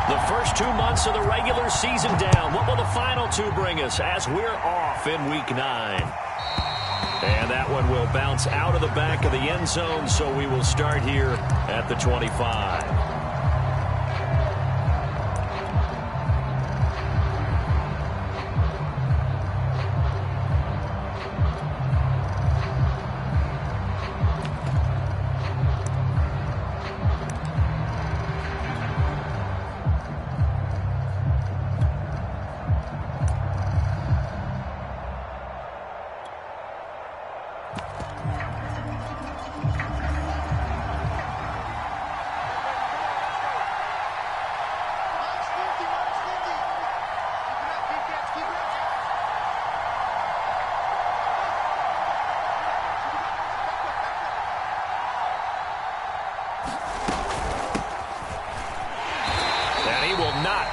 The first 2 months of the regular season down. What will the final 2 bring us as we're off in Week 9? And that one will bounce out of the back of the end zone, so we will start here at the 25.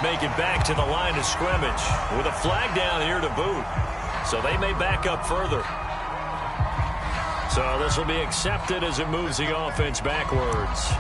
Make it back to the line of scrimmage with a flag down here to boot. So they may back up further. So this will be accepted as it moves the offense backwards.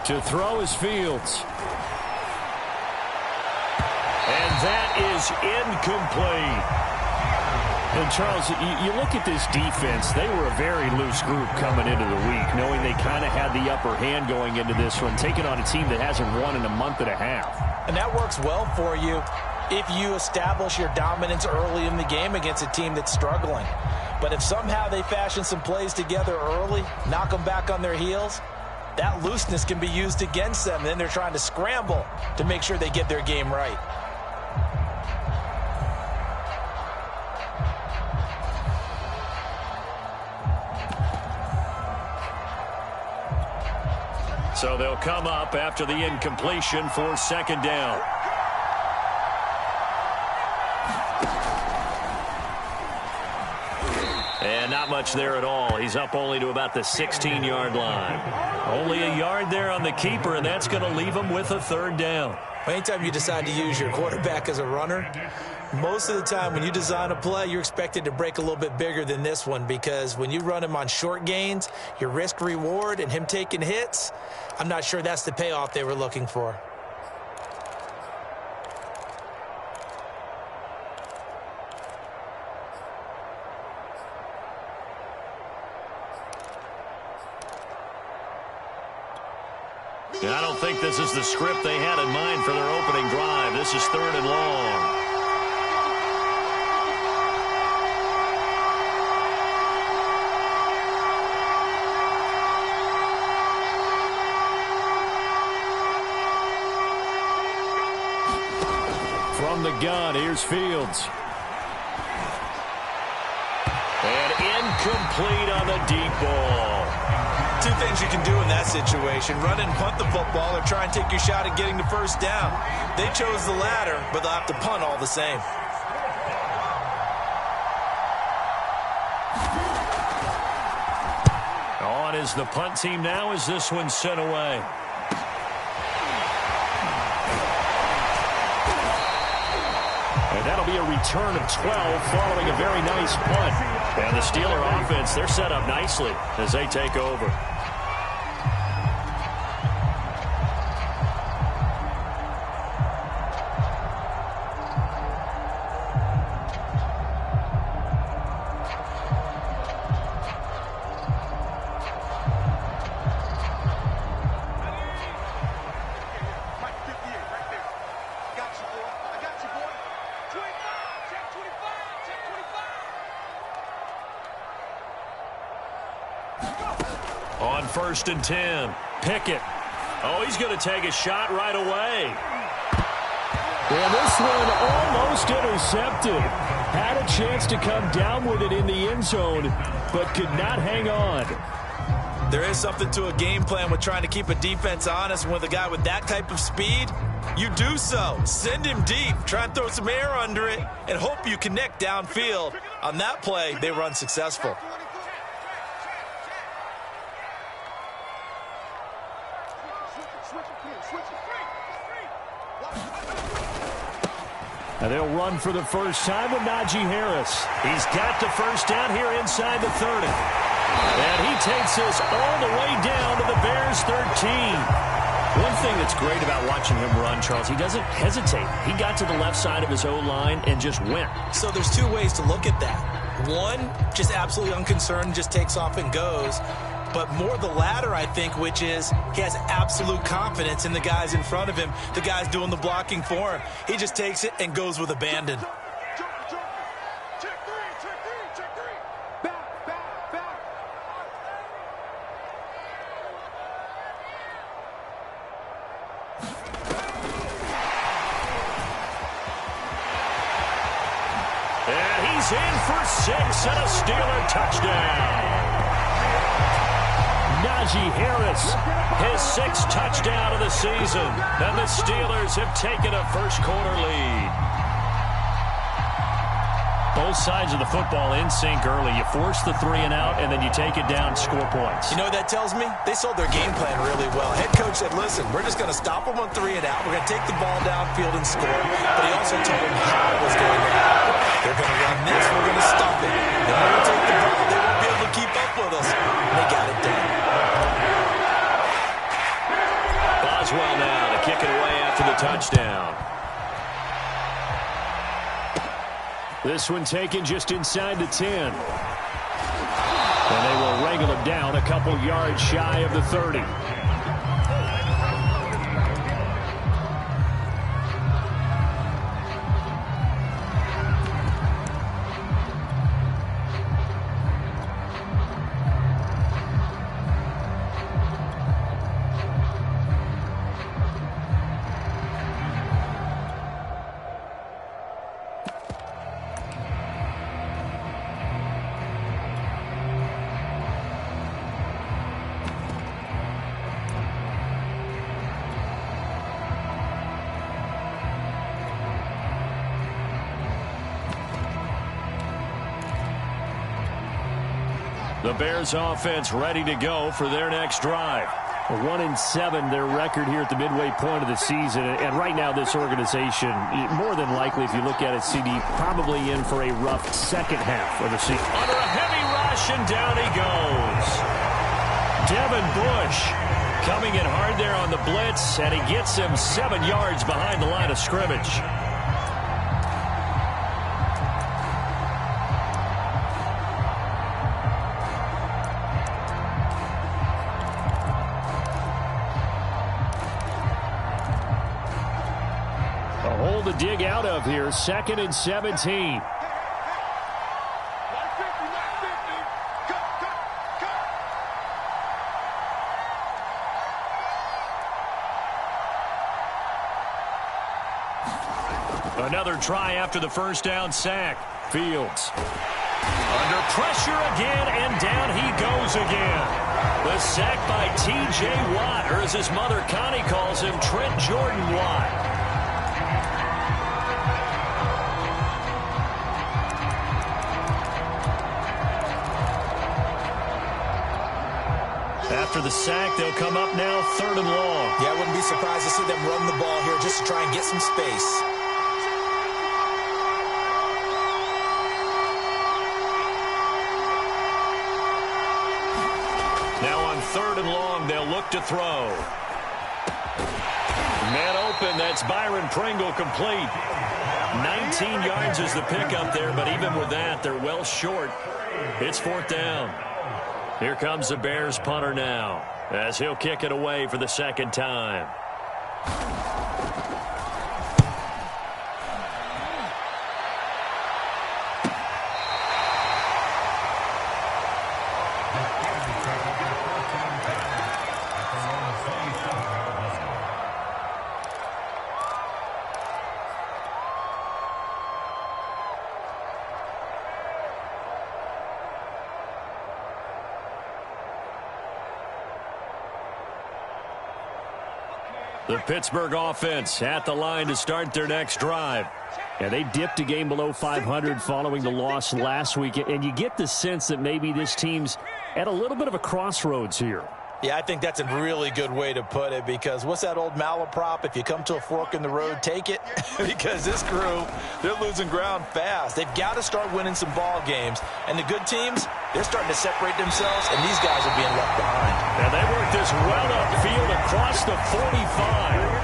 To throw is Fields. And that is incomplete. And, Charles, you look at this defense, they were a very loose group coming into the week, knowing they kind of had the upper hand going into this one, taking on a team that hasn't won in a month and a half. And that works well for you if you establish your dominance early in the game against a team that's struggling. But if somehow they fashion some plays together early, knock them back on their heels, that looseness can be used against them. Then they're trying to scramble to make sure they get their game right. So they'll come up after the incompletion for second down. And not much there at all. He's up only to about the 16-yard line. Only a yard there on the keeper, and that's going to leave him with a third down. Anytime you decide to use your quarterback as a runner, most of the time when you design a play, you're expected to break a little bit bigger than this one, because when you run him on short gains, your risk-reward and him taking hits, I'm not sure that's the payoff they were looking for. I don't think this is the script they had in mind for their opening drive. This is third and long. From the gun, here's Fields. And incomplete on the deep ball. Two things you can do in that situation: run and punt the football, or try and take your shot at getting the first down. They chose the latter, but they'll have to punt all the same. On is the punt team now as this one's sent away. And that'll be a return of 12 following a very nice punt. And the Steeler offense, they're set up nicely as they take over. On 1st and 10, Pickett. Oh, he's going to take a shot right away. And this one almost intercepted. Had a chance to come down with it in the end zone, but could not hang on. There is something to a game plan with trying to keep a defense honest. With a guy with that type of speed, you do so. Send him deep, try and throw some air under it, and hope you connect downfield. On that play, they were unsuccessful. And they'll run for the first time with Najee Harris. He's got the first down here inside the 30. And he takes this all the way down to the Bears' 13. One thing that's great about watching him run, Charles, he doesn't hesitate. He got to the left side of his O-line and just went. So there's two ways to look at that. One, just absolutely unconcerned, just takes off and goes. But more the latter, I think, which is he has absolute confidence in the guys in front of him, the guys doing the blocking for him. He just takes it and goes with abandon. And he's in for 6 and a Steeler touchdown. Najee Harris, his 6th touchdown of the season, and the Steelers have taken a first-quarter lead. Both sides of the football in sync early. You force the 3 and out, and then you take it down, score points. You know what that tells me? They sold their game plan really well. Head coach said, listen, we're just going to stop them on 3 and out. We're going to take the ball downfield and score. But he also told them how it was going to happen. They're going to run this. We're going to stop it. And when we take the ball, they won't be able to keep up with us. And they got it done. Boswell now to kick it away after the touchdown. This one taken just inside the 10. And they will wrangle him down a couple yards shy of the 30. The Bears offense ready to go for their next drive. 1-7 their record here at the midway point of the season. And right now this organization, more than likely if you look at it, CD, probably in for a rough second half of the season. Under a heavy rush and down he goes. Devin Bush coming in hard there on the blitz, and he gets him 7 yards behind the line of scrimmage. To dig out of here, 2nd and 17. Another try after the first down sack. Fields under pressure again, and down he goes again. The sack by T.J. Watt, or as his mother Connie calls him, Trent Jordan Watt. After the sack, they'll come up now 3rd and long. Yeah, I wouldn't be surprised to see them run the ball here just to try and get some space. Now on 3rd and long, they'll look to throw. Man open, that's Byron Pringle complete. 19 yards is the pickup there, but even with that, they're well short. It's 4th down. Here comes the Bears punter now, as he'll kick it away for the 2nd time. The Pittsburgh offense at the line to start their next drive. Yeah, they dipped a game below 500 following the loss last week, and you get the sense that maybe this team's at a little bit of a crossroads here. Yeah, I think that's a really good way to put it, because what's that old malaprop? If you come to a fork in the road, take it. Because this crew, they're losing ground fast. They've got to start winning some ball games. And the good teams, they're starting to separate themselves, and these guys are being left behind. And they work this well upfield across the 45.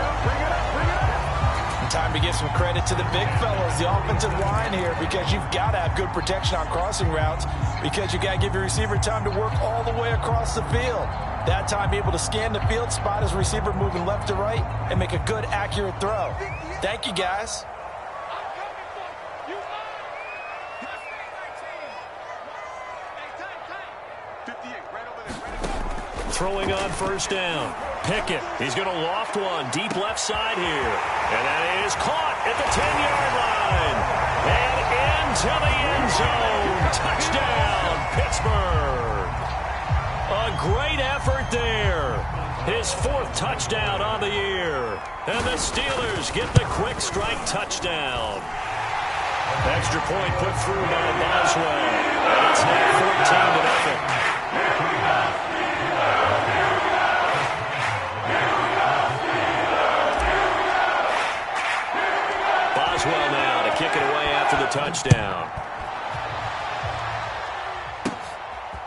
Time to give some credit to the big fellas, the offensive line here, because you've got to have good protection on crossing routes, because you got to give your receiver time to work all the way across the field. That time, be able to scan the field, spot his receiver moving left to right, and make a good, accurate throw. Thank you, guys. Throwing on first down. Pickett, he's going to loft one deep left side here. And that is caught at the 10-yard line. And into the end zone. Touchdown, Pittsburgh. A great effort there. His 4th touchdown on the year. And the Steelers get the quick strike touchdown. Extra point put through by Boswell. And it's now 14-0. Boswell now to kick it away after the touchdown.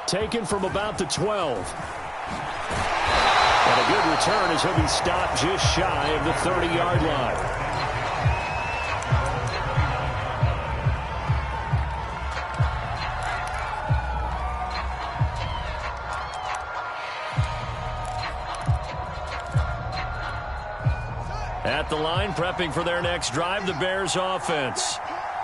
Taken from about the 12. And a good return as he'll be stopped just shy of the 30-yard line. At the line, prepping for their next drive, the Bears offense.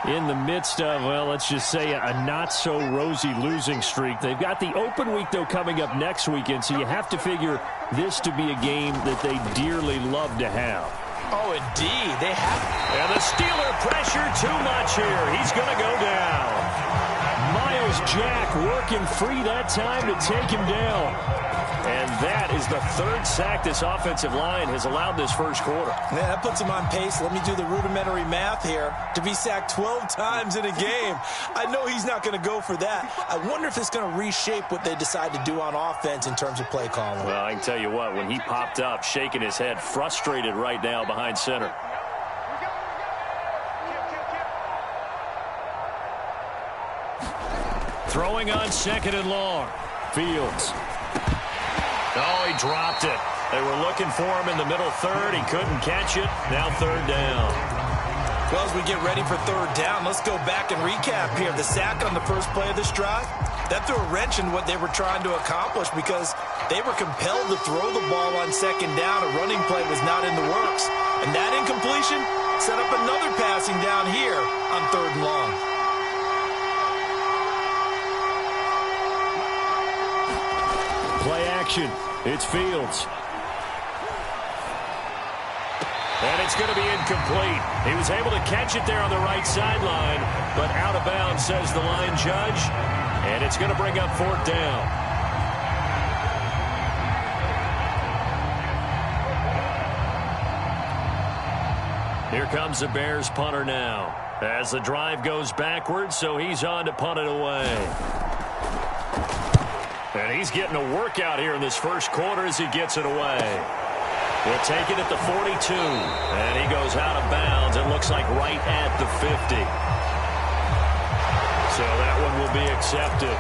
In the midst of, well, let's just say a not-so-rosy losing streak. They've got the open week, though, coming up next weekend, so you have to figure this to be a game that they dearly love to have. Oh, indeed. They have. And the Steeler pressure too much here. He's going to go down. Miles Jack working free that time to take him down. And that is the 3rd sack this offensive line has allowed this first quarter. Yeah, that puts him on pace. Let me do the rudimentary math here. To be sacked 12 times in a game. I know he's not going to go for that. I wonder if it's going to reshape what they decide to do on offense in terms of play calling. Well, I can tell you what, when he popped up, shaking his head, frustrated right now behind center. Throwing on 2nd and long. Fields. Oh, he dropped it. They were looking for him in the middle 3rd. He couldn't catch it. Now 3rd down. Well, as we get ready for 3rd down, let's go back and recap here. The sack on the first play of this drive, that threw a wrench in what they were trying to accomplish, because they were compelled to throw the ball on 2nd down. A running play was not in the works. And that incompletion set up another passing down here on 3rd and long. Play action. It's Fields. And it's going to be incomplete. He was able to catch it there on the right sideline, but out of bounds, says the line judge. And it's going to bring up 4th down. Here comes the Bears punter now. As the drive goes backwards, so he's on to punt it away. And he's getting a workout here in this first quarter as he gets it away. He'll take it at the 42. And he goes out of bounds. It looks like right at the 50. So that one will be accepted.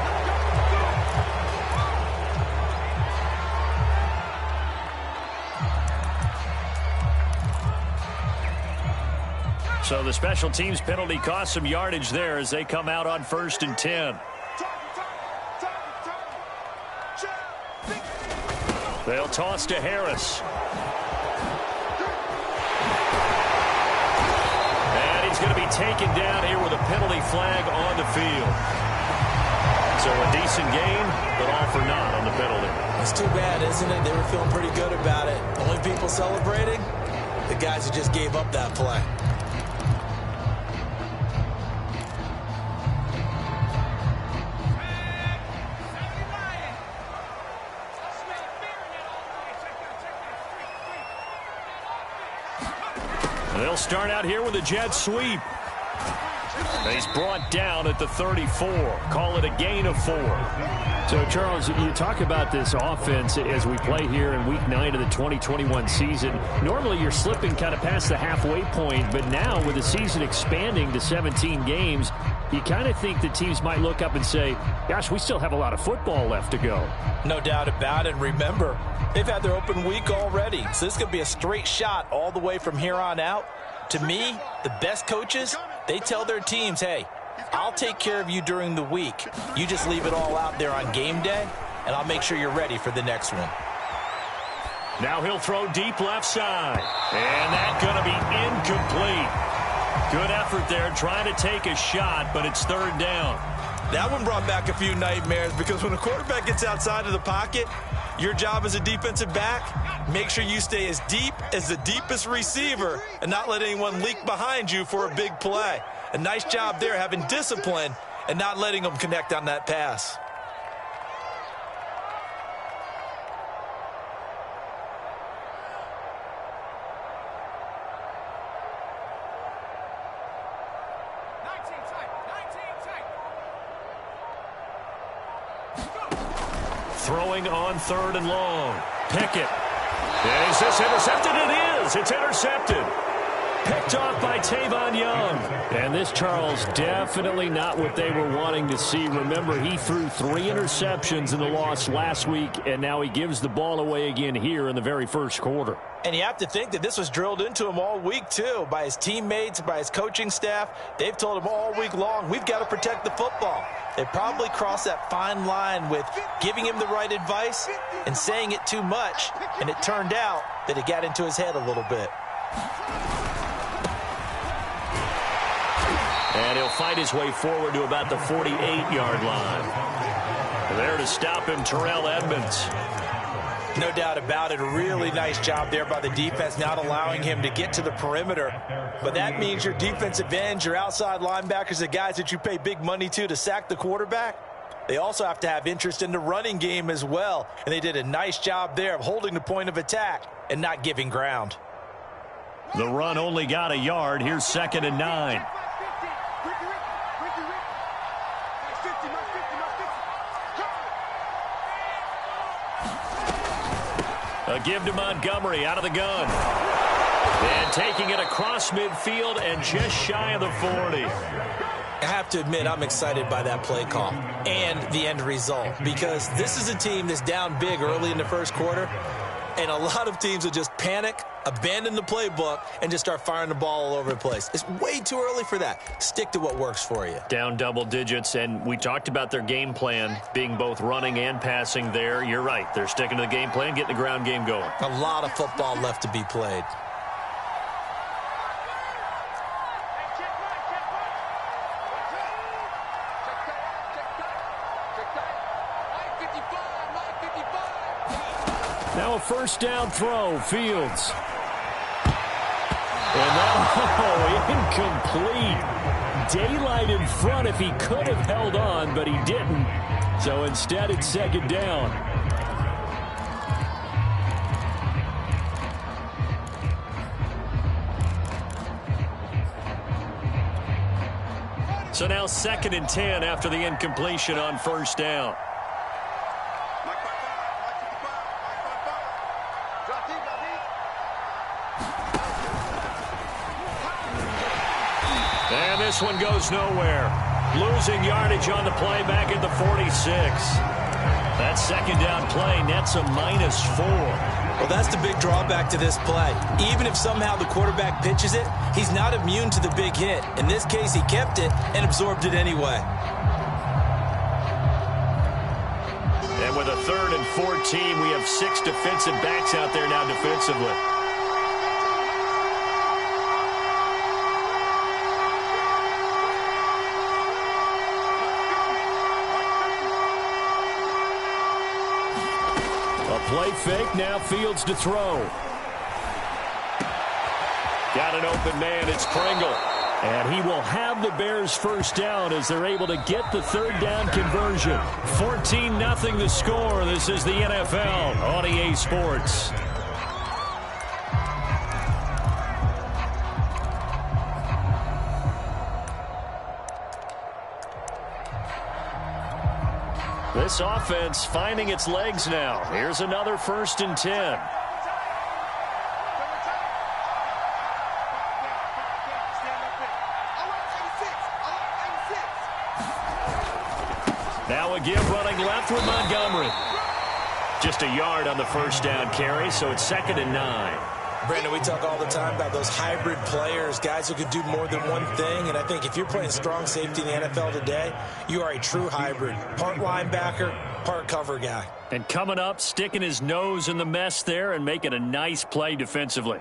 So the special teams penalty cost some yardage there as they come out on 1st and 10. They'll toss to Harris. And he's going to be taken down here with a penalty flag on the field. So a decent game, but all for naught on the penalty. It's too bad, isn't it? They were feeling pretty good about it. Only people celebrating, the guys who just gave up that play. They'll start out here with a jet sweep. He's brought down at the 34. Call it a gain of 4. So, Charles, you talk about this offense as we play here in Week 9 of the 2021 season. Normally, you're slipping kind of past the halfway point, but now with the season expanding to 17 games, you kind of think the teams might look up and say, gosh, we still have a lot of football left to go. No doubt about it. Remember, they've had their open week already, so this could be a straight shot all the way from here on out. To me, the best coaches, they tell their teams, hey, I'll take care of you during the week. You just leave it all out there on game day, and I'll make sure you're ready for the next one. Now he'll throw deep left side. And that's going to be incomplete. Good effort there trying to take a shot, but it's third down. That one brought back a few nightmares because when a quarterback gets outside of the pocket, your job as a defensive back, make sure you stay as deep as the deepest receiver and not let anyone leak behind you for a big play. A nice job there having discipline and not letting them connect on that pass. Throwing on third and long. Pickett. And is this intercepted? It is. It's intercepted. Picked off by Tavon Young. And this, Charles, definitely not what they were wanting to see. Remember, he threw 3 interceptions in the loss last week, and now he gives the ball away again here in the very first quarter. And you have to think that this was drilled into him all week, too, by his teammates, by his coaching staff. They've told him all week long, we've got to protect the football. They probably crossed that fine line with giving him the right advice and saying it too much, and it turned out that it got into his head a little bit. And he'll fight his way forward to about the 48-yard line. There to stop him, Terrell Edmonds. No doubt about it. A really nice job there by the defense, not allowing him to get to the perimeter. But that means your defensive ends, your outside linebackers, the guys that you pay big money to sack the quarterback, they also have to have interest in the running game as well. And they did a nice job there of holding the point of attack and not giving ground. The run only got a yard. Here's 2nd and 9. A give to Montgomery out of the gun. And taking it across midfield and just shy of the 40. I have to admit, I'm excited by that play call and the end result, because this is a team that's down big early in the first quarter, and a lot of teams will just panic, abandon the playbook, and just start firing the ball all over the place. It's way too early for that. Stick to what works for you. Down double digits, and we talked about their game plan being both running and passing there. You're right. They're sticking to the game plan, getting the ground game going. A lot of football left to be played. Now a first down throw, Fields. And that, incomplete. Daylight in front if he could have held on, but he didn't. So instead, it's 2nd down. So now 2nd and 10 after the incompletion on first down. And this one goes nowhere. Losing yardage on the play back at the 46. That 2nd down play nets a -4. Well, that's the big drawback to this play. Even if somehow the quarterback pitches it, he's not immune to the big hit. In this case, he kept it and absorbed it anyway. And with a 3rd and 14, we have 6 defensive backs out there now defensively. Play fake, now Fields to throw. Got an open man, it's Pringle. And he will have the Bears first down as they're able to get the 3rd down conversion. 14-0 the score. This is the NFL on EA Sports. This offense finding its legs now. Here's another 1st and 10. Now a give running left with Montgomery. Just a yard on the 1st down carry, so it's 2nd and 9. Brandon, we talk all the time about those hybrid players, guys who could do more than one thing. And I think if you're playing strong safety in the NFL today, you are a true hybrid. Part linebacker, part cover guy. And coming up, sticking his nose in the mess there and making a nice play defensively.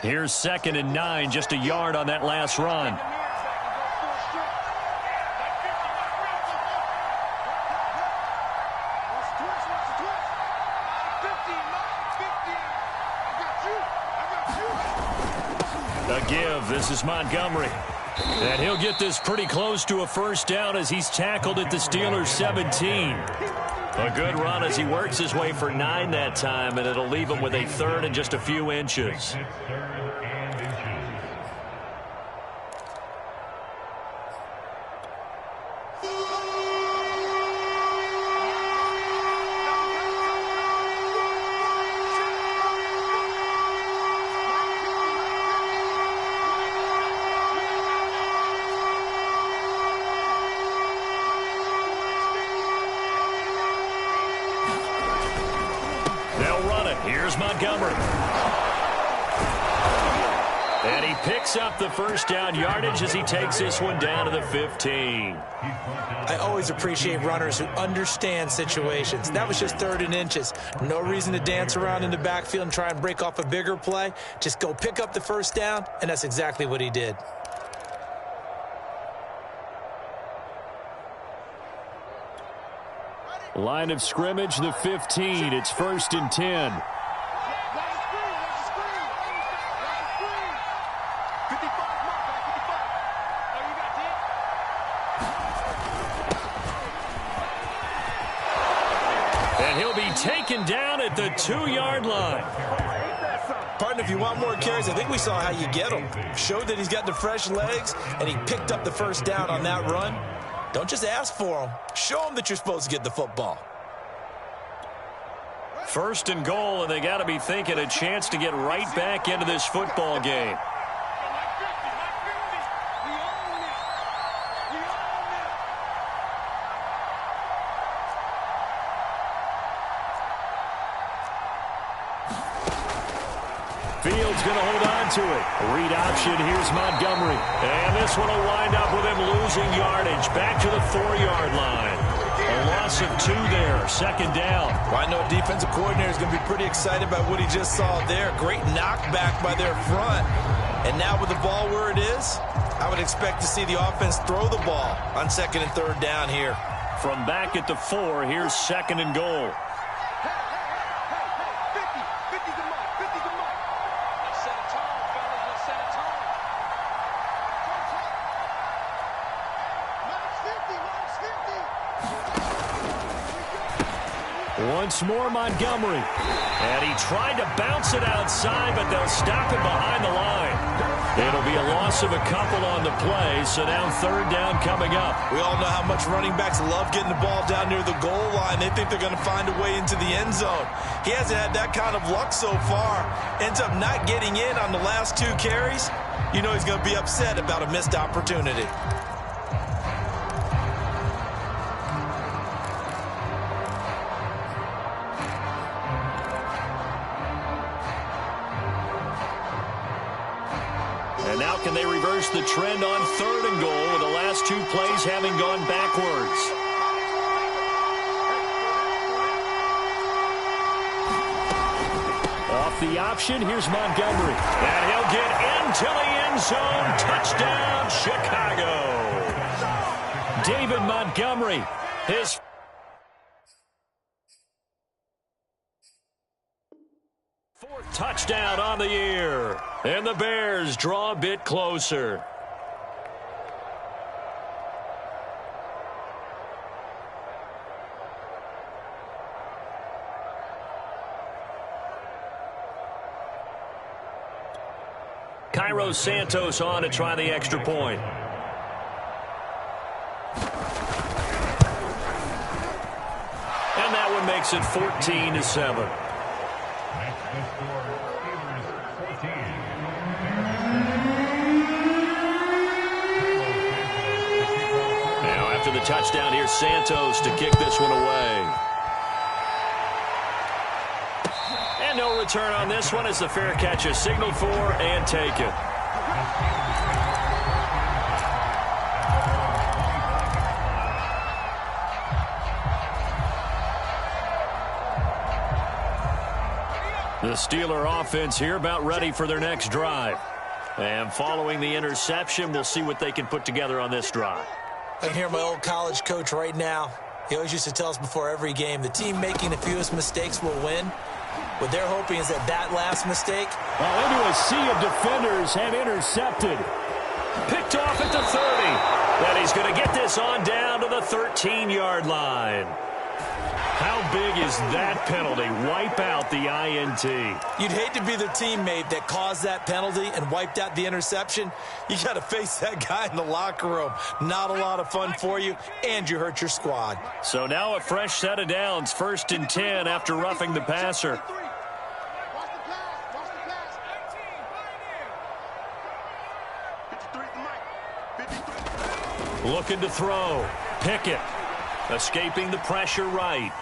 Here's 2nd and 9, just a yard on that last run. A give. This is Montgomery. And he'll get this pretty close to a 1st down as he's tackled at the Steelers' 17. A good run as he works his way for 9 that time, and it'll leave him with a 3rd and just a few inches. Here's Montgomery. And he picks up the 1st down yardage as he takes this one down to the 15. I always appreciate runners who understand situations. That was just 3rd and inches. No reason to dance around in the backfield and try and break off a bigger play. Just go pick up the 1st down, and that's exactly what he did. Line of scrimmage, the 15. It's 1st and 10. And he'll be taken down at the 2-yard line. Partner, if you want more carries, I think we saw how you get them. Showed that he's got the fresh legs, and he picked up the 1st down on that run. Don't just ask for them. Show them that you're supposed to get the football. 1st and goal, and they got to be thinking a chance to get right back into this football game. Field's going to hold on to it. Read option. Here's Montgomery. And this one will wind up with him losing yardage. Back to the 4-yard line. A loss of 2 there. 2nd down. Well, I know defensive coordinator is going to be pretty excited about what he just saw there. Great knockback by their front. And now with the ball where it is, I would expect to see the offense throw the ball on 2nd and 3rd down here. From back at the 4, here's 2nd and goal. Once more, Montgomery. And he tried to bounce it outside, but they'll stop him behind the line. It'll be a loss of a couple on the play, so now 3rd down coming up. We all know how much running backs love getting the ball down near the goal line. They think they're going to find a way into the end zone. He hasn't had that kind of luck so far. Ends up not getting in on the last 2 carries. You know he's going to be upset about a missed opportunity. And now can they reverse the trend on 3rd and goal with the last 2 plays having gone backwards? Off the option, here's Montgomery. And he'll get into the end zone. Touchdown, Chicago. David Montgomery, his touchdown on the year. And the Bears draw a bit closer. Cairo Santos on to try the extra point. And that one makes it 14-7. Now after the touchdown, here's Santos to kick this one away. And no return on this one as the fair catch is signaled for and taken. The Steeler offense here about ready for their next drive. And following the interception, we'll see what they can put together on this drive. I can hear my old college coach right now. He always used to tell us before every game, the team making the fewest mistakes will win. What they're hoping is that last mistake. Well, into a sea of defenders and intercepted. Picked off at the 30. And he's going to get this on down to the 13-yard line. How big is that penalty? Wipe out the INT. You'd hate to be the teammate that caused that penalty and wiped out the interception. You got to face that guy in the locker room. Not a lot of fun for you, and you hurt your squad. So now a fresh set of downs, 1st and 10 after roughing the passer. Looking to throw. Pickett escaping the pressure right.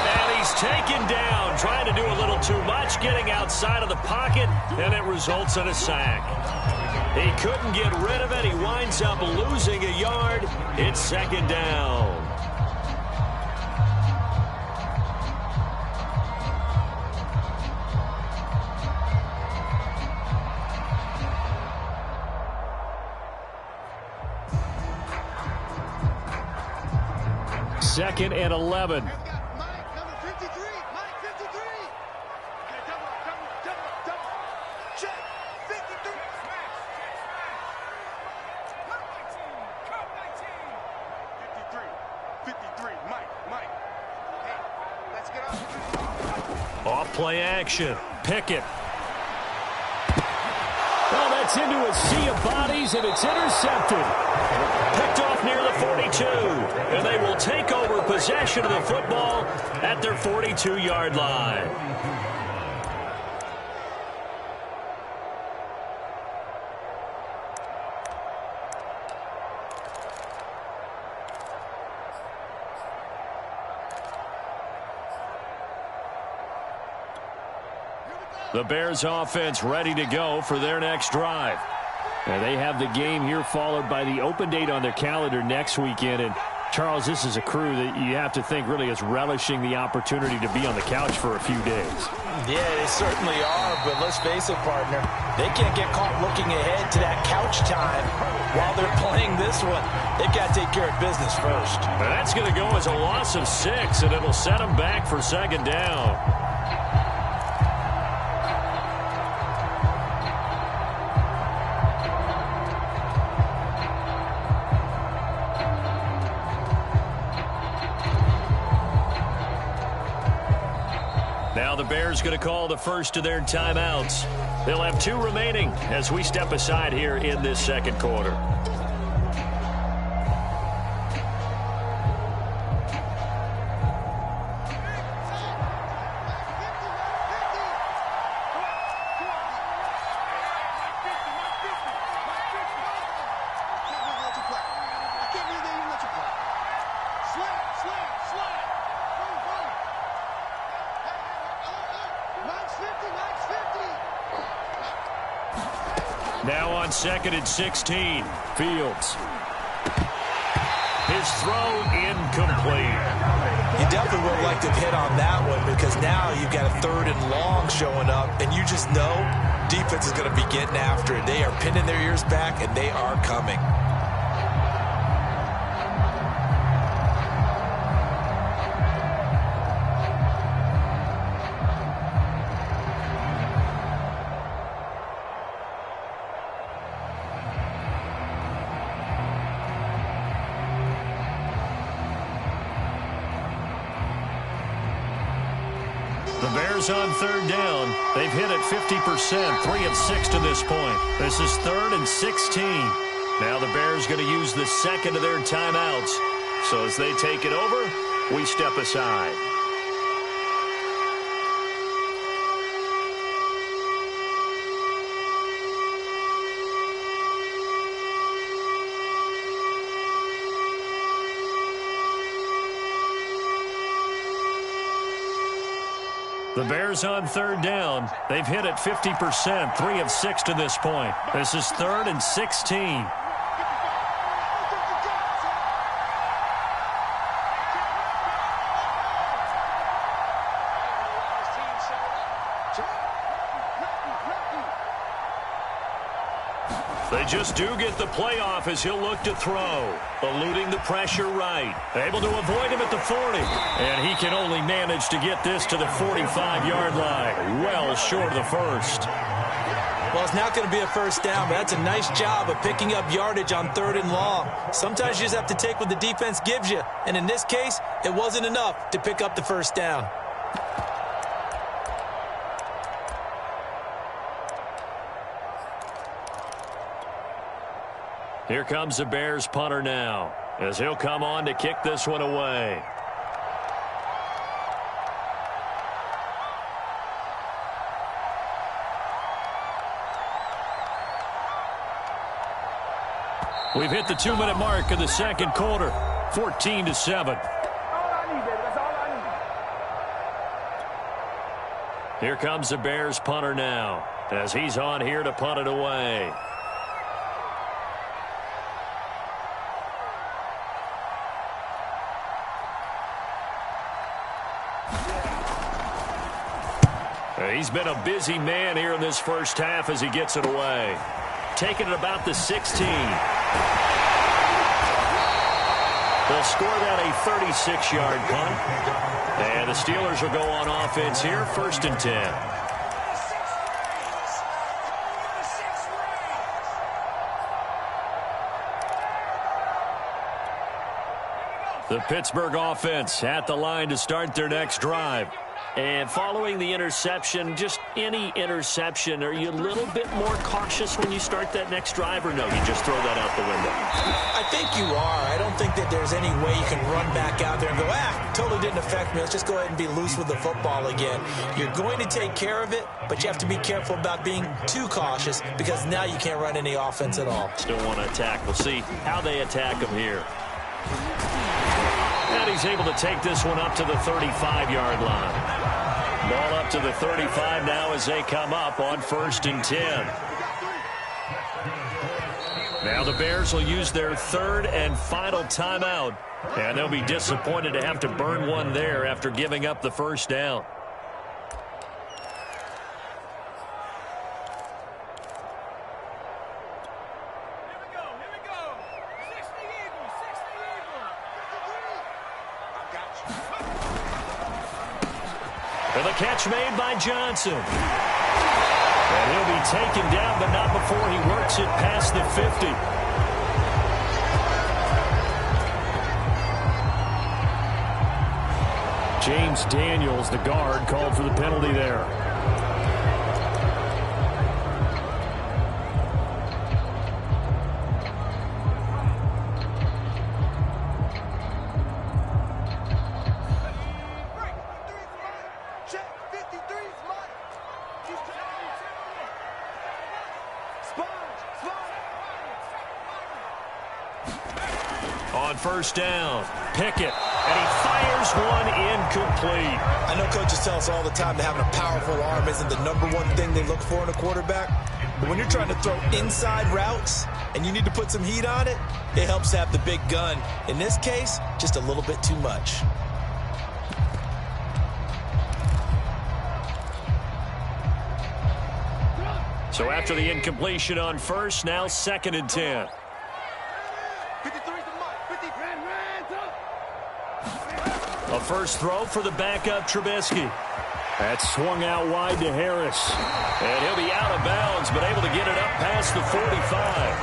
And he's taken down, trying to do a little too much, getting outside of the pocket, and it results in a sack. He couldn't get rid of it. He winds up losing a yard. It's 2nd down. Second and 11. Off play action. Pickett. Well, that's into a sea of bodies, and it's intercepted. Picked off near the 42. And they will take over possession of the football at their 42-yard line. The Bears offense ready to go for their next drive. And they have the game here followed by the open date on their calendar next weekend. And Charles, this is a crew that you have to think really is relishing the opportunity to be on the couch for a few days. Yeah, they certainly are, but let's face it, partner. They can't get caught looking ahead to that couch time while they're playing this one. They've got to take care of business first. Now that's going to go as a loss of 6, and it'll set them back for 2nd down. Now the Bears going to call the first of their timeouts. They'll have 2 remaining as we step aside here in this 2nd quarter. Now on 2nd and 16, Fields. His throw incomplete. You definitely would like to hit on that one because now you've got a 3rd and long showing up, and you just know defense is going to be getting after it. They are pinning their ears back, and they are coming. Bears on third down. They've hit it 50%, 3 of 6 to this point. This is 3rd and 16. Now the Bears going to use the second of their timeouts. So as they take it over, we step aside. The Bears on third down. They've hit it 50%, 3 of 6 to this point. This is 3rd and 16. They just do get the playoff as he'll look to throw. Eluding the pressure right. Able to avoid him at the 40. And he can only manage to get this to the 45-yard line. Well short of the first. Well, it's not going to be a first down, but that's a nice job of picking up yardage on 3rd and long. Sometimes you just have to take what the defense gives you. And in this case, it wasn't enough to pick up the first down. Here comes the Bears punter now, as he'll come on to kick this one away. We've hit the 2-minute mark of the second quarter, 14-7. Here comes the Bears punter now, as he's on here to punt it away. He's been a busy man here in this first half as he gets it away. Taking it about the 16. They'll score that a 36-yard punt. And the Steelers will go on offense here, 1st and 10. The Pittsburgh offense at the line to start their next drive. And following the interception, just any interception, are you a little bit more cautious when you start that next drive, or no, you just throw that out the window? I think you are. I don't think that there's any way you can run back out there and go, totally didn't affect me. Let's just go ahead and be loose with the football again. You're going to take care of it, but you have to be careful about being too cautious because now you can't run any offense at all. Still want to attack. We'll see how they attack him here. And he's able to take this one up to the 35-yard line. Ball up to the 35 now as they come up on 1st and 10. Now the Bears will use their 3rd and final timeout. And they'll be disappointed to have to burn one there after giving up the first down. And the catch made by Johnson. And he'll be taken down, but not before he works it past the 50. James Daniels, the guard, called for the penalty there. On 1st down, Pickett, and he fires one incomplete. I know coaches tell us all the time that having a powerful arm isn't the #1 thing they look for in a quarterback. But when you're trying to throw inside routes and you need to put some heat on it, it helps to have the big gun. In this case, just a little bit too much. So after the incompletion on 1st, now 2nd and 10. A first throw for the backup Trubisky. That's swung out wide to Harris. And he'll be out of bounds, but able to get it up past the 45.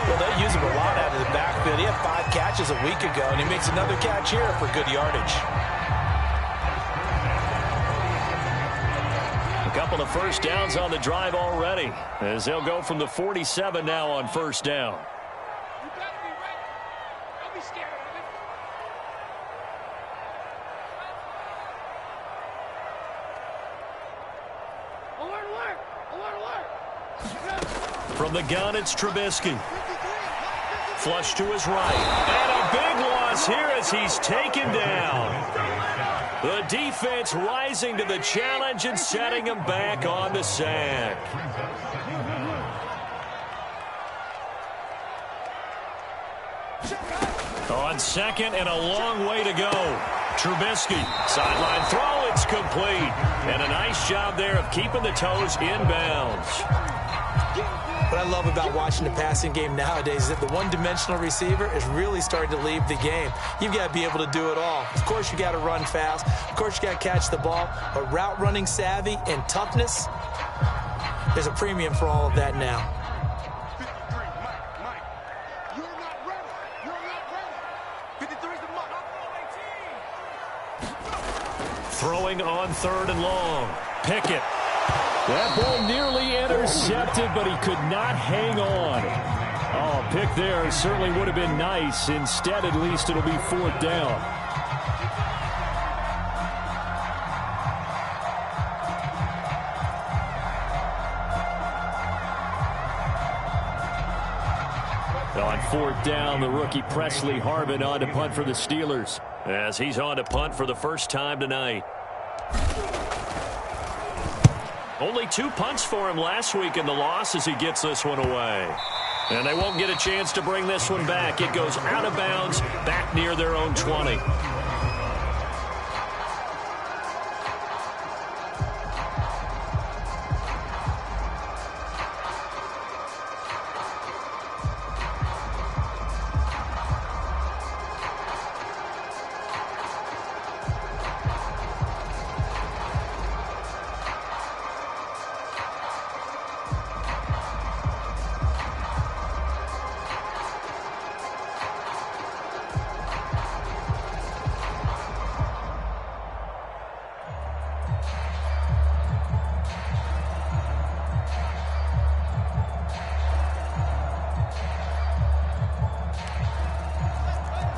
Well, they use him a lot out of the backfield. He had 5 catches a week ago, and he makes another catch here for good yardage. couple of first downs on the drive already, as they'll go from the 47 now on first down. You better be ready. Don't be scared of it. Alert, alert! Alert, alert! From the gun, it's Trubisky. Flush to his right. And a big loss here as he's taken down. The defense rising to the challenge and setting him back on the sack. On second and a long way to go. Trubisky, sideline throw, it's complete. And a nice job there of keeping the toes in bounds. What I love about watching the passing game nowadays is that the one-dimensional receiver is really starting to leave the game. You've got to be able to do it all. Of course, you got to run fast. Of course, you got to catch the ball. But route running savvy and toughness, there's a premium for all of that now. Mike, you're not ready. You're not ready. 53's the mark. Throwing on third and long. Pickett. That ball nearly intercepted, but he could not hang on. Oh, pick there certainly would have been nice. Instead, at least it'll be fourth down. On fourth down, the rookie Presley Harvin on to punt for the Steelers, as he's on to punt for the first time tonight. Only 2 punts for him last week in the loss as he gets this one away. And they won't get a chance to bring this one back. It goes out of bounds back near their own 20.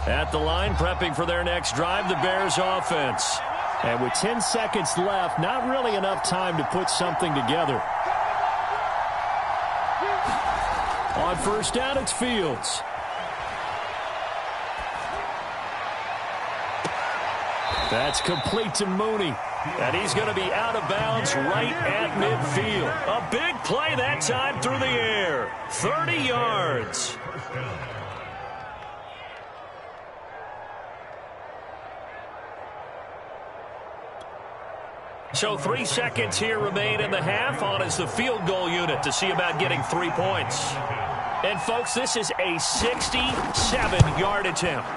At the line, prepping for their next drive, the Bears offense. And with 10 seconds left, not really enough time to put something together. On first down, it's Fields. That's complete to Mooney. And he's going to be out of bounds right at midfield. A big play that time through the air. 30 yards. So 3 seconds here remain in the half. On is the field goal unit to see about getting 3 points. And, folks, this is a 67-yard attempt.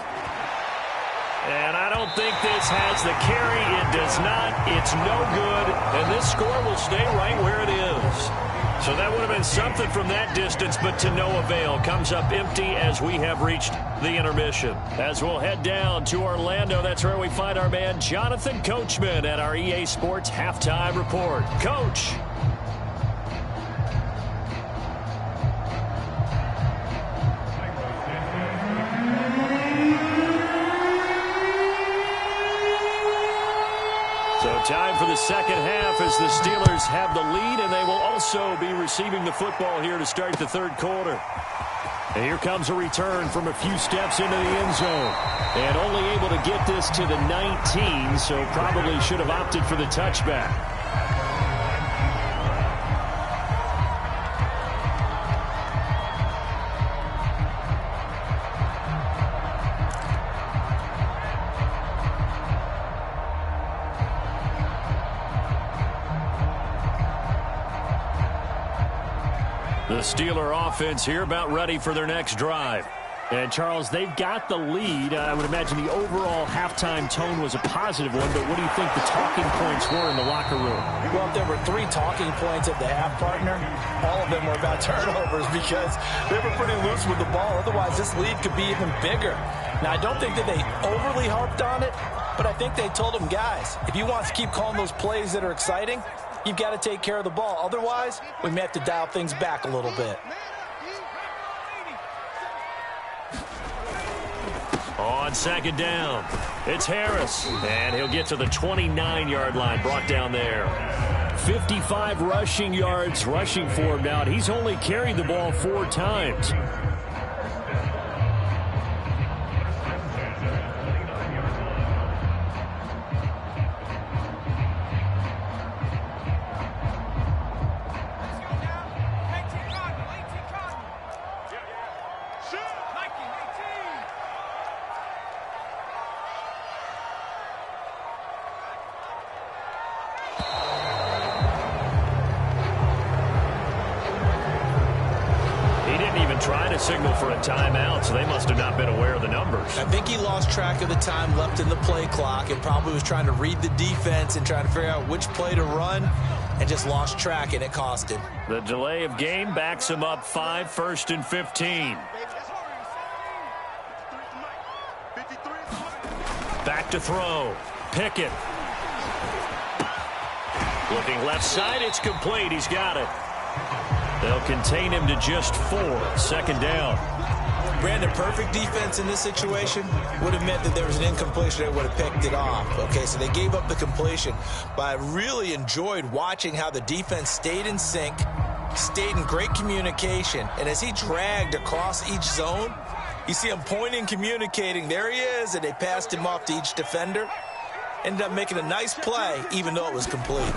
And I don't think this has the carry. It does not. It's no good. And this score will stay right where it is. So that would have been something from that distance, but to no avail. Comes up empty as we have reached the intermission. As we'll head down to Orlando, that's where we find our man Jonathan Coachman at our EA Sports Halftime Report. Coach. Time for the second half as the Steelers have the lead, and they will also be receiving the football here to start the third quarter. And here comes a return from a few steps into the end zone. And only able to get this to the 19, so probably should have opted for the touchback. The Steeler offense here about ready for their next drive. And, Charles, they've got the lead. I would imagine the overall halftime tone was a positive one, but what do you think the talking points were in the locker room? Well, if there were 3 talking points at the half, partner, all of them were about turnovers because they were pretty loose with the ball. Otherwise, this lead could be even bigger. Now, I don't think that they overly harped on it, but I think they told them, guys, if you want to keep calling those plays that are exciting, you've got to take care of the ball. Otherwise, we may have to dial things back a little bit. On second down, it's Harris, and he'll get to the 29-yard line, brought down there. 55 rushing yards rushing for him now, and he's only carried the ball 4 times. Trying to signal for a timeout, so they must have not been aware of the numbers. I think he lost track of the time left in the play clock and probably was trying to read the defense and trying to figure out which play to run and just lost track, and it cost him. The delay of game backs him up 5, 1st and 15. Back to throw. Pickett. Looking left side, it's complete. He's got it. They'll contain him to just 4. 2nd down. Brandon, perfect defense in this situation would have meant that there was an incompletion that would have picked it off. Okay, so they gave up the completion. But I really enjoyed watching how the defense stayed in sync, stayed in great communication, and as he dragged across each zone, you see him pointing, communicating. There he is, and they passed him off to each defender. Ended up making a nice play, even though it was complete.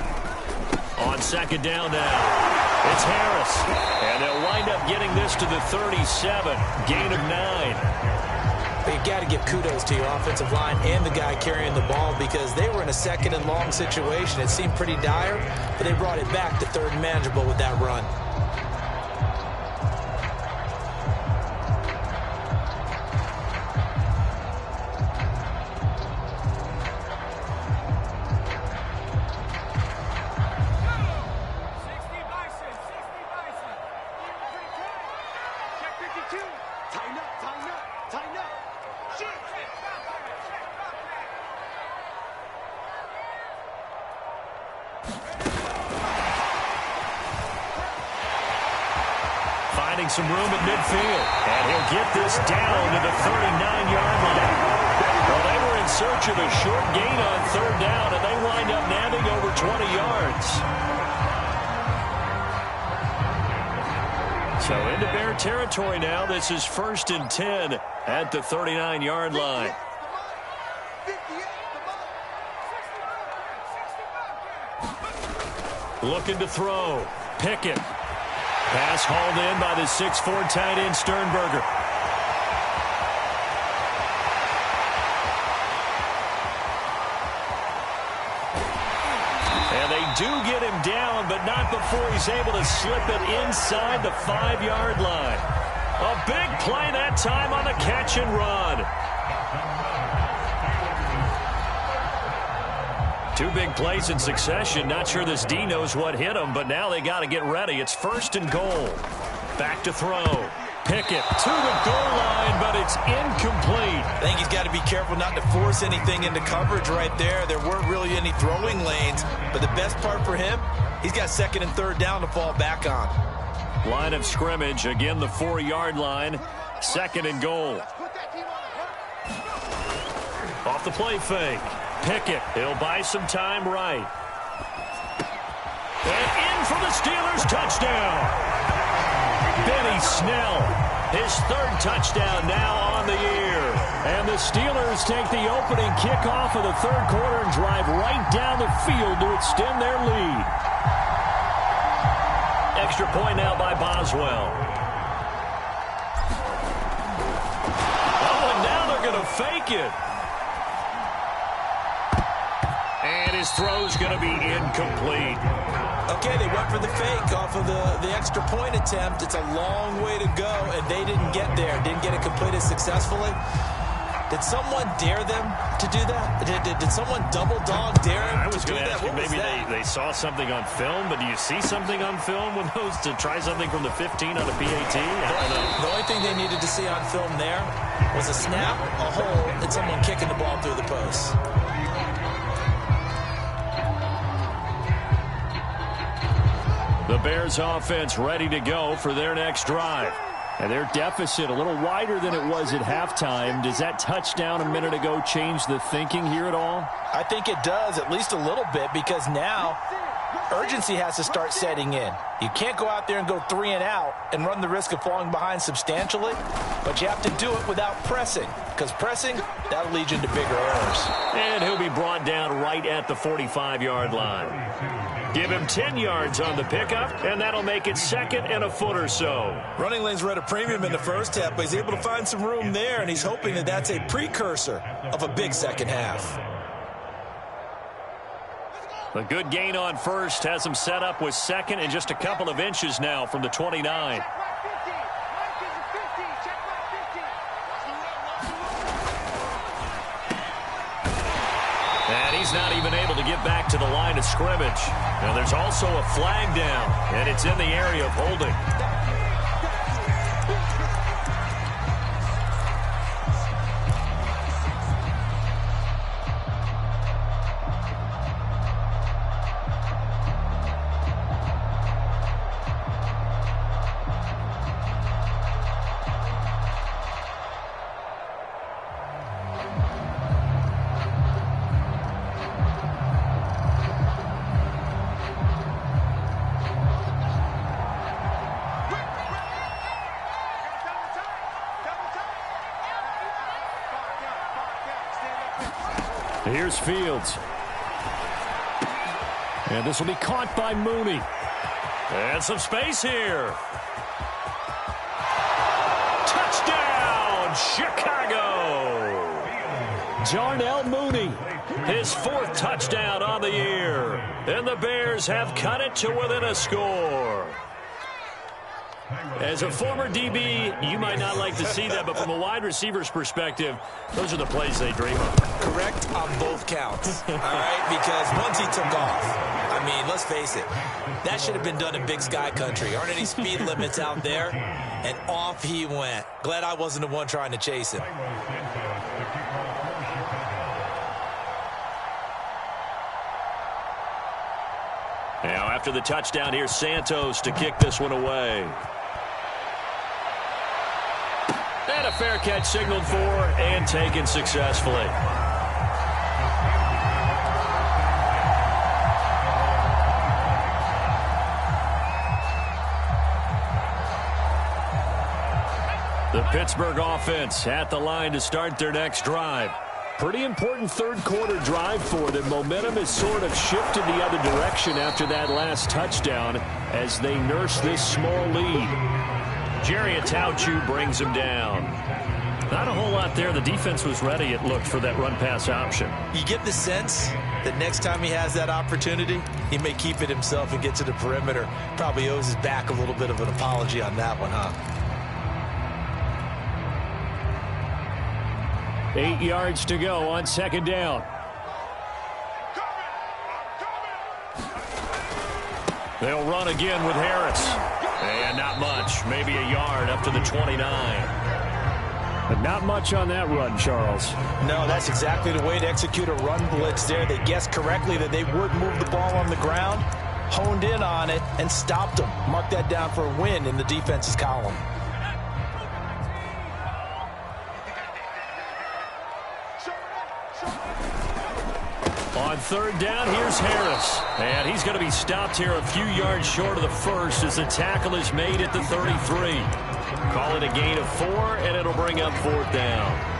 On 2nd down now. It's Harris, and they'll wind up getting this to the 37, gain of 9. You've got to give kudos to your offensive line and the guy carrying the ball because they were in a 2nd and long situation. It seemed pretty dire, but they brought it back to 3rd and manageable with that run. Some room at midfield, and he'll get this down to the 39-yard line. Well, they were in search of a short gain on 3rd down, and they wind up nabbing over 20 yards. So into Bear territory now. This is 1st and 10 at the 39-yard line. Looking to throw. Pickett. Pass hauled in by the 6'4" tight end Sternberger. And they do get him down, but not before he's able to slip it inside the 5-yard line. A big play that time on the catch and run. 2 big plays in succession. Not sure this D knows what hit him, but now they got to get ready. It's 1st and goal. Back to throw. Pickett to the goal line, but it's incomplete. I think he's got to be careful not to force anything into coverage right there. There weren't really any throwing lanes, but the best part for him, he's got 2nd and 3rd down to fall back on. Line of scrimmage, again the 4-yard line. 2nd and goal. Off the play fake. Pickett, he'll buy some time right. And in for the Steelers touchdown. Benny Snell, his 3rd touchdown now on the year. And the Steelers take the opening kickoff of the 3rd quarter and drive right down the field to extend their lead. Extra point now by Boswell. Oh, and now they're going to fake it. And his throw's going to be incomplete. Okay, they went for the fake off of the extra point attempt. It's a long way to go, and they didn't get there. Didn't get it completed successfully. Did someone dare them to do that? Did someone double dog dare him I was to do going to that? ask you, maybe they saw something on film, but do you see something on film with those to try something from the 15 on a PAT? I don't know. The only thing they needed to see on film there was a snap, a hole, and someone kicking the ball through the post. The Bears offense ready to go for their next drive. And their deficit a little wider than it was at halftime. Does that touchdown a minute ago change the thinking here at all? I think it does, at least a little bit, because now urgency has to start setting in. You can't go out there and go 3 and out and run the risk of falling behind substantially, but you have to do it without pressing, because pressing, that'll lead you into bigger errors. And he'll be brought down right at the 45-yard line. Give him 10 yards on the pickup, and that'll make it second and a foot or so. Running lanes were at a premium in the first half, but he's able to find some room there, and he's hoping that that's a precursor of a big second half. A good gain on first has him set up with second and just a couple of inches now from the 29. And he's not even able to get back to the line of scrimmage. Now there's also a flag down, and it's in the area of holding. Here's Fields. And this will be caught by Mooney. And some space here. Touchdown, Chicago! Darnell Mooney, his 4th touchdown on the year. And the Bears have cut it to within a score. As a former DB, you might not like to see that, but from a wide receiver's perspective, those are the plays they dream of. Correct on both counts, all right? Because once he took off, I mean, let's face it, that should have been done in Big Sky country. Aren't any speed limits out there? And off he went. Glad I wasn't the one trying to chase him. Now, after the touchdown, here's Santos to kick this one away. And a fair catch signaled for and taken successfully. The Pittsburgh offense at the line to start their next drive. Pretty important third-quarter drive for them. Momentum has sort of shifted the other direction after that last touchdown as they nurse this small lead. Jerry Atauchu brings him down. Not a whole lot there. The defense was ready, it looked, for that run-pass option. You get the sense that next time he has that opportunity, he may keep it himself and get to the perimeter. Probably owes his back a little bit of an apology on that one, huh? 8 yards to go on second down. They'll run again with Harris. And not much. Maybe a yard up to the 29. But not much on that run, Charles. No, that's exactly the way to execute a run blitz there. They guessed correctly that they would move the ball on the ground, honed in on it, and stopped them. Mark that down for a win in the defense's column. On third down, here's Harris. And he's going to be stopped here a few yards short of the first as the tackle is made at the 33. Call it a gain of 4, and it'll bring up 4th down.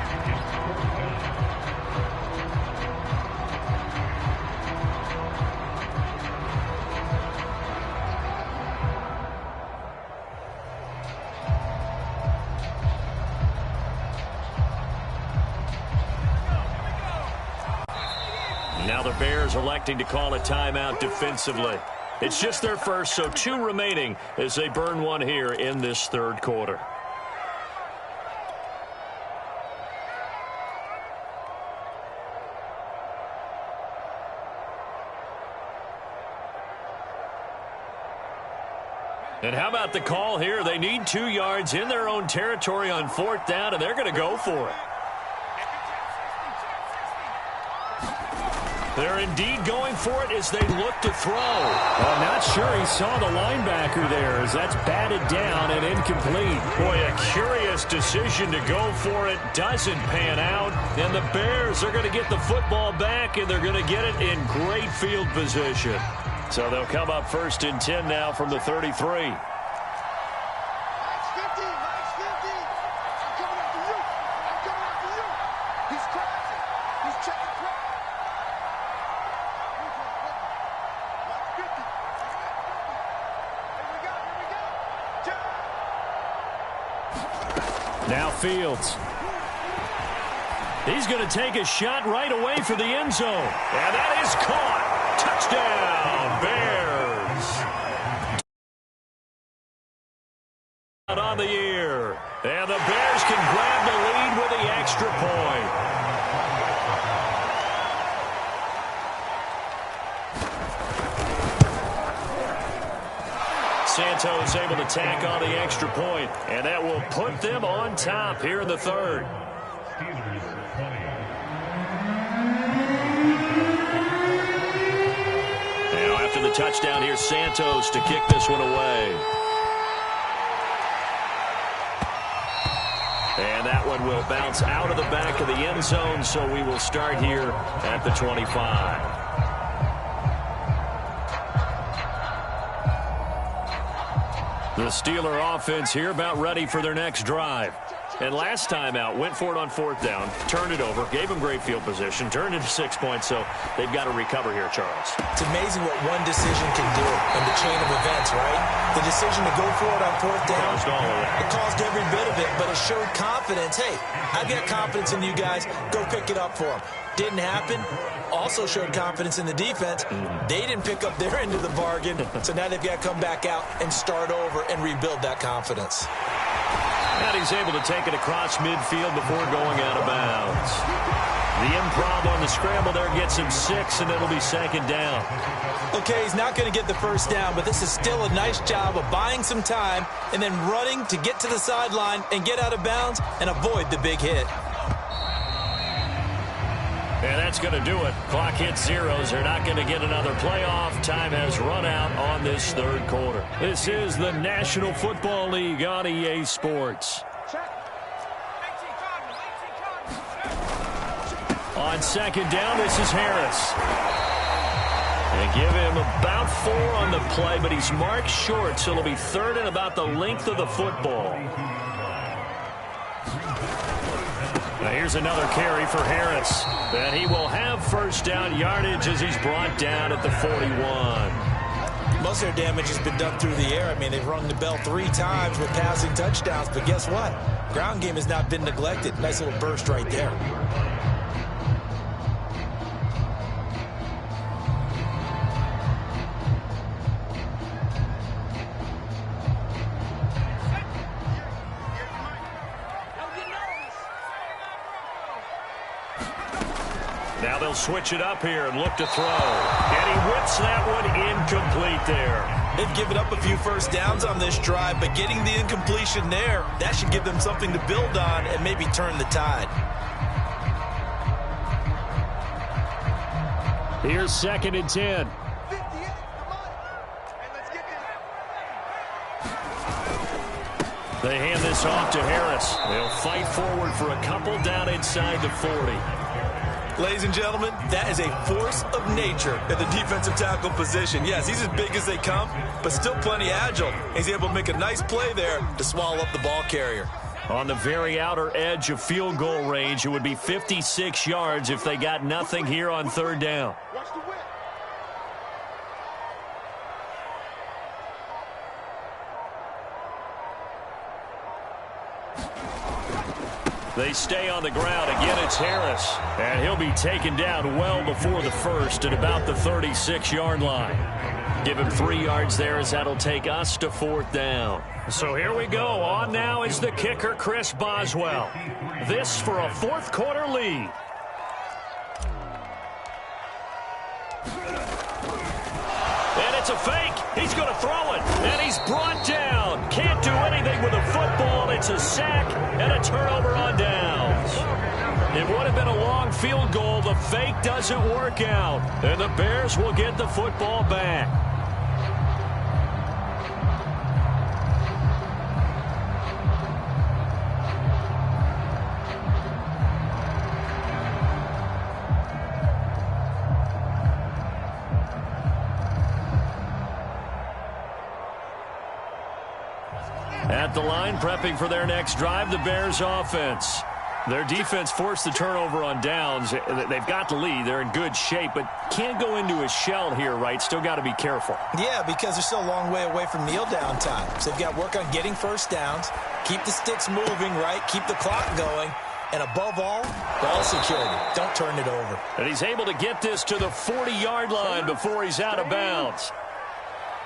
Now the Bears electing to call a timeout defensively. It's just their first, so 2 remaining as they burn one here in this third quarter. And how about the call here? They need 2 yards in their own territory on 4th down, and they're going to go for it. They're indeed going for it as they look to throw. I'm not sure he saw the linebacker there as that's batted down and incomplete. Boy, a curious decision to go for it. Doesn't pan out. And the Bears are going to get the football back, and they're going to get it in great field position. So they'll come up 1st and 10 now from the 33. Now Fields. He's going to take a shot right away for the end zone. And that is caught. Touchdown, Bears. Out on the year. And the Bears can grab the lead with the extra point. Santos able to tack on the extra point, and that will put them on top here in the 3rd. Now after the touchdown, here's Santos to kick this one away. And that one will bounce out of the back of the end zone, so we will start here at the 25. The Steeler offense here about ready for their next drive. And last time out, went for it on 4th down, turned it over, gave them great field position, turned it to 6 points, so they've got to recover here, Charles. It's amazing what one decision can do in the chain of events, right? The decision to go for it on 4th down, caused all of that. It caused every bit of it, but it showed confidence. Hey, I've got confidence in you guys. Go pick it up for them. Didn't happen. Also showed confidence in the defense. They didn't pick up their end of the bargain, so now they've got to come back out and start over and rebuild that confidence. And he's able to take it across midfield before going out of bounds. The improv on the scramble there gets him 6, and it'll be 2nd down. Okay, he's not going to get the 1st down, but this is still a nice job of buying some time and then running to get to the sideline and get out of bounds and avoid the big hit. And that's going to do it. Clock hits zeros. They're not going to get another playoff. Time has run out on this 3rd quarter. This is the National Football League on EA Sports. On 2nd down, this is Harris. And give him about 4 on the play, but he's marked short, so it'll be 3rd and about the length of the football. Now here's another carry for Harris. And he will have 1st down yardage as he's brought down at the 41. Most of their damage has been done through the air. I mean, they've rung the bell 3 times with passing touchdowns, but guess what? Ground game has not been neglected. Nice little burst right there. Now they'll switch it up here and look to throw. And he whips that one incomplete there. They've given up a few 1st downs on this drive, but getting the incompletion there, that should give them something to build on and maybe turn the tide. Here's 2nd and 10. They hand this off to Harris. They'll fight forward for a couple down inside the 40. Ladies and gentlemen, that is a force of nature at the defensive tackle position. Yes, he's as big as they come, but still plenty agile. He's able to make a nice play there to swallow up the ball carrier. On the very outer edge of field goal range, it would be 56 yards if they got nothing here on 3rd down. They stay on the ground. Again, it's Harris. And he'll be taken down well before the 1st at about the 36-yard line. Give him 3 yards there as that'll take us to 4th down. So here we go. On now is the kicker, Chris Boswell. This for a 4th quarter lead. And it's a fake. He's going to throw it. And he's brought down. Can't do anything with a football. It's a sack and a turnover on downs. It would have been a long field goal. The fake doesn't work out. And the Bears will get the football back. At the line, prepping for their next drive, the Bears offense. Their defense forced the turnover on downs. They've got the lead. They're in good shape, but can't go into a shell here, right? Still got to be careful. Yeah, because they're still a long way away from kneel down time. So they've got to work on getting first downs, keep the sticks moving, right? Keep the clock going. And above all, ball security. Don't turn it over. And he's able to get this to the 40-yard line before he's out of bounds.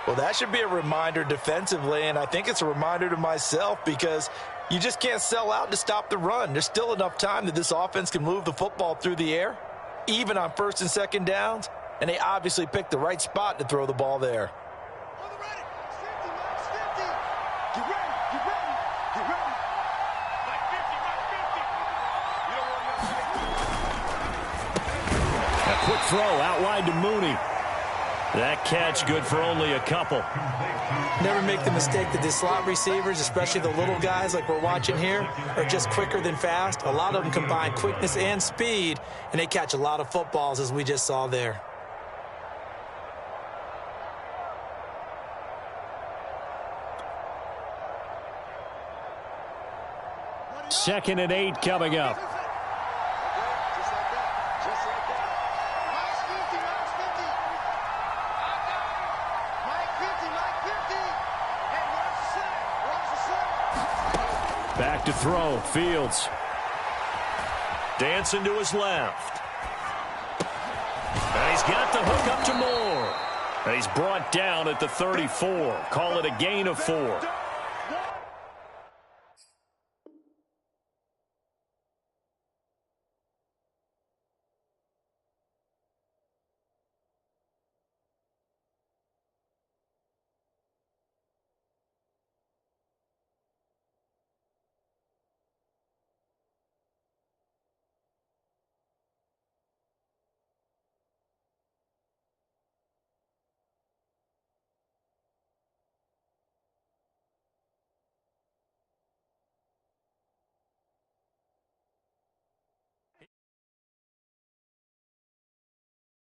Well, that should be a reminder defensively, and I think it's a reminder to myself because you just can't sell out to stop the run. There's still enough time that this offense can move the football through the air, even on first and second downs, and they obviously picked the right spot to throw the ball there. A quick throw out wide to Mooney. That catch good for only a couple. Never make the mistake that the slot receivers, especially the little guys like we're watching here, are just quicker than fast. A lot of them combine quickness and speed, and they catch a lot of footballs, as we just saw there. Second and 8 coming up. Back to throw, Fields. Dancing to his left. And he's got the hook up to Moore. And he's brought down at the 34. Call it a gain of 4.